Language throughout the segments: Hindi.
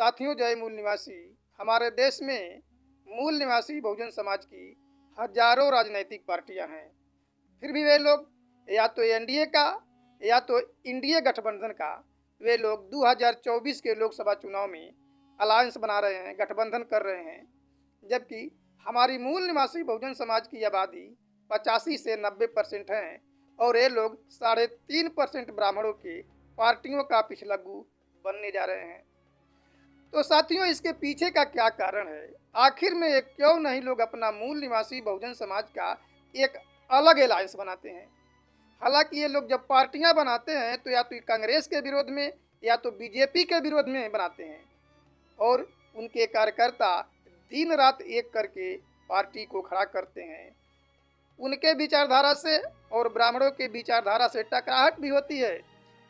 साथियों, जय मूल निवासी। हमारे देश में मूल निवासी बहुजन समाज की हजारों राजनीतिक पार्टियां हैं। फिर भी वे लोग या तो एनडीए का या तो इंडिया गठबंधन का वे लोग 2024 के लोकसभा चुनाव में अलायंस बना रहे हैं, गठबंधन कर रहे हैं। जबकि हमारी मूल निवासी बहुजन समाज की आबादी 85 से 90% है और ये लोग 3.5% ब्राह्मणों के पार्टियों का पिछलग्गू बनने जा रहे हैं। तो साथियों, इसके पीछे का क्या कारण है? आखिर में ये क्यों नहीं लोग अपना मूल निवासी बहुजन समाज का एक अलग अलायंस बनाते हैं? हालांकि ये लोग जब पार्टियां बनाते हैं तो या तो कांग्रेस के विरोध में या तो बीजेपी के विरोध में बनाते हैं और उनके कार्यकर्ता दिन रात एक करके पार्टी को खड़ा करते हैं। उनके विचारधारा से और ब्राह्मणों के विचारधारा से टकराहट भी होती है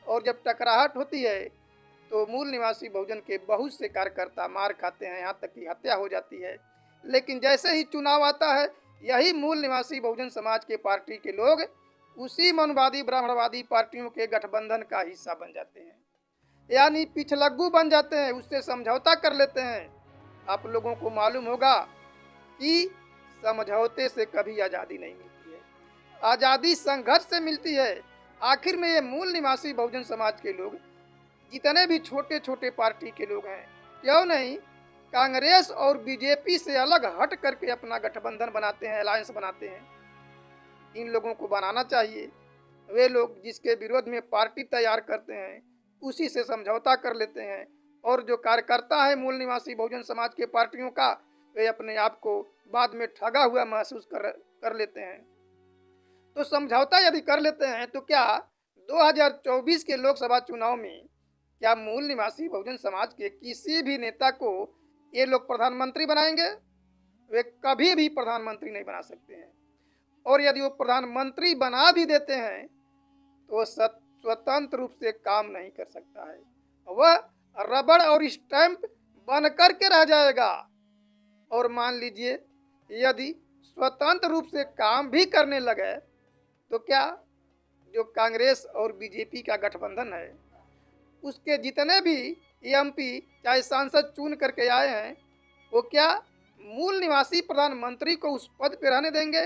और जब टकराहट होती है तो मूल निवासी बहुजन के बहुत से कार्यकर्ता मार खाते हैं, यहाँ तक कि हत्या हो जाती है। लेकिन जैसे ही चुनाव आता है, यही मूल निवासी बहुजन समाज के पार्टी के लोग उसी मनुवादी ब्राह्मणवादी पार्टियों के गठबंधन का हिस्सा बन जाते हैं, यानी पिछलग्गू बन जाते हैं, उससे समझौता कर लेते हैं। आप लोगों को मालूम होगा कि समझौते से कभी आज़ादी नहीं मिलती है, आज़ादी संघर्ष से मिलती है। आखिर में ये मूल निवासी बहुजन समाज के लोग जितने भी छोटे छोटे पार्टी के लोग हैं, क्यों नहीं कांग्रेस और बीजेपी से अलग हट करके अपना गठबंधन बनाते हैं, अलायंस बनाते हैं। इन लोगों को बनाना चाहिए। वे लोग जिसके विरोध में पार्टी तैयार करते हैं उसी से समझौता कर लेते हैं और जो कार्यकर्ता है मूल निवासी बहुजन समाज के पार्टियों का, वे अपने आप को बाद में ठगा हुआ महसूस कर लेते हैं। तो समझौता यदि कर लेते हैं तो क्या 2024 के लोकसभा चुनाव में क्या मूल निवासी बहुजन समाज के किसी भी नेता को ये लोग प्रधानमंत्री बनाएंगे? वे कभी भी प्रधानमंत्री नहीं बना सकते हैं। और यदि वो प्रधानमंत्री बना भी देते हैं तो वो स्वतंत्र रूप से काम नहीं कर सकता है, वह रबड़ और स्टैंप बन कर के रह जाएगा। और मान लीजिए यदि स्वतंत्र रूप से काम भी करने लगे तो क्या जो कांग्रेस और बीजेपी का गठबंधन है उसके जितने भी एमपी चाहे सांसद चुन करके आए हैं, वो क्या मूल निवासी प्रधानमंत्री को उस पद पर रहने देंगे?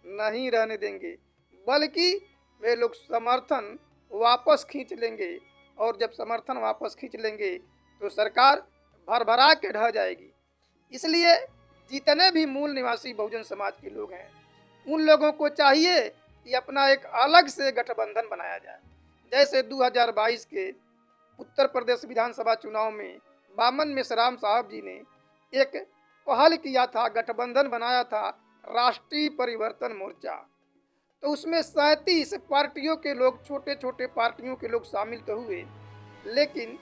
नहीं रहने देंगे, बल्कि वे लोग समर्थन वापस खींच लेंगे और जब समर्थन वापस खींच लेंगे तो सरकार भरभरा के ढह जाएगी। इसलिए जितने भी मूल निवासी बहुजन समाज के लोग हैं, उन लोगों को चाहिए कि अपना एक अलग से गठबंधन बनाया जाए। जैसे 2022 के उत्तर प्रदेश विधानसभा चुनाव में बामन मेश्राम साहब जी ने एक पहल किया था, गठबंधन बनाया था, राष्ट्रीय परिवर्तन मोर्चा। तो उसमें 37 पार्टियों के लोग, छोटे छोटे पार्टियों के लोग शामिल तो हुए, लेकिन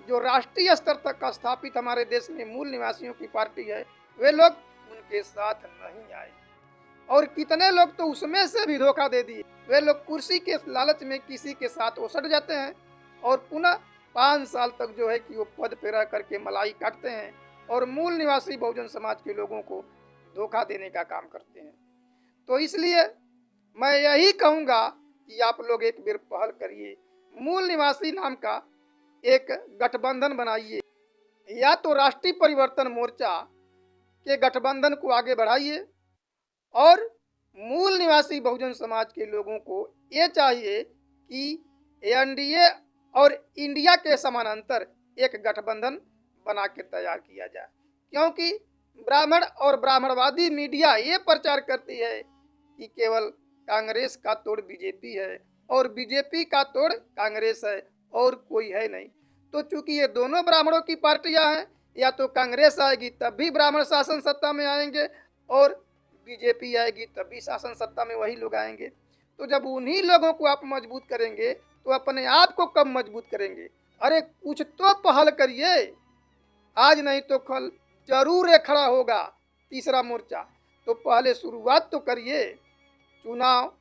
जो राष्ट्रीय स्तर तक का स्थापित हमारे देश में मूल निवासियों की पार्टी है, वे लोग उनके साथ नहीं आए और कितने लोग तो उसमें से भी धोखा दे दिए। वे लोग कुर्सी के लालच में किसी के साथ ओसट जाते हैं और पुनः 5 साल तक जो है कि वो पद पे रह करके मलाई काटते हैं और मूल निवासी बहुजन समाज के लोगों को धोखा देने का काम करते हैं। तो इसलिए मैं यही कहूँगा कि आप लोग एक बार पहल करिए, मूल निवासी नाम का एक गठबंधन बनाइए, या तो राष्ट्रीय परिवर्तन मोर्चा के गठबंधन को आगे बढ़ाइए और मूल निवासी बहुजन समाज के लोगों को ये चाहिए कि एनडीए और इंडिया के समानांतर एक गठबंधन बना के तैयार किया जाए। क्योंकि ब्राह्मण और ब्राह्मणवादी मीडिया ये प्रचार करती है कि केवल कांग्रेस का तोड़ बीजेपी है और बीजेपी का तोड़ कांग्रेस है और कोई है नहीं। तो चूंकि ये दोनों ब्राह्मणों की पार्टियां हैं, या तो कांग्रेस आएगी तब भी ब्राह्मण शासन सत्ता में आएंगे और बीजेपी आएगी तब भी शासन सत्ता में वही लोग आएंगे। तो जब उन्हीं लोगों को आप मजबूत करेंगे तो अपने आप को कब मजबूत करेंगे? अरे कुछ तो पहल करिए, आज नहीं तो कल जरूर ये खड़ा होगा तीसरा मोर्चा, तो पहले शुरुआत तो करिए। चुनाव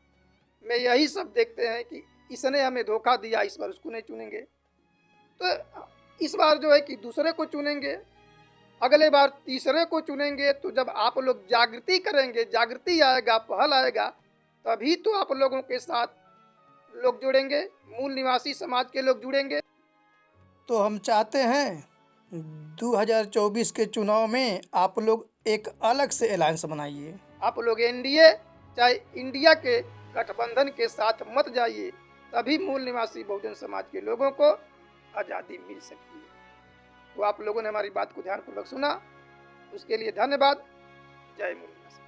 में यही सब देखते हैं कि इसने हमें धोखा दिया, इस बार उसको नहीं चुनेंगे, तो इस बार जो है कि दूसरे को चुनेंगे, अगले बार तीसरे को चुनेंगे। तो जब आप लोग जागृति करेंगे, जागृति आएगा, पहल आएगा, तभी तो आप लोगों के साथ लोग जुड़ेंगे, मूल निवासी समाज के लोग जुड़ेंगे। तो हम चाहते हैं 2024 के चुनाव में आप लोग एक अलग से अलायंस बनाइए। आप लोग एनडीए चाहे इंडिया के गठबंधन के साथ मत जाइए, तभी मूल निवासी बहुजन समाज के लोगों को आज़ादी मिल सकती है। तो आप लोगों ने हमारी बात को ध्यानपूर्वक सुना, उसके लिए धन्यवाद। जय मूल निवासी।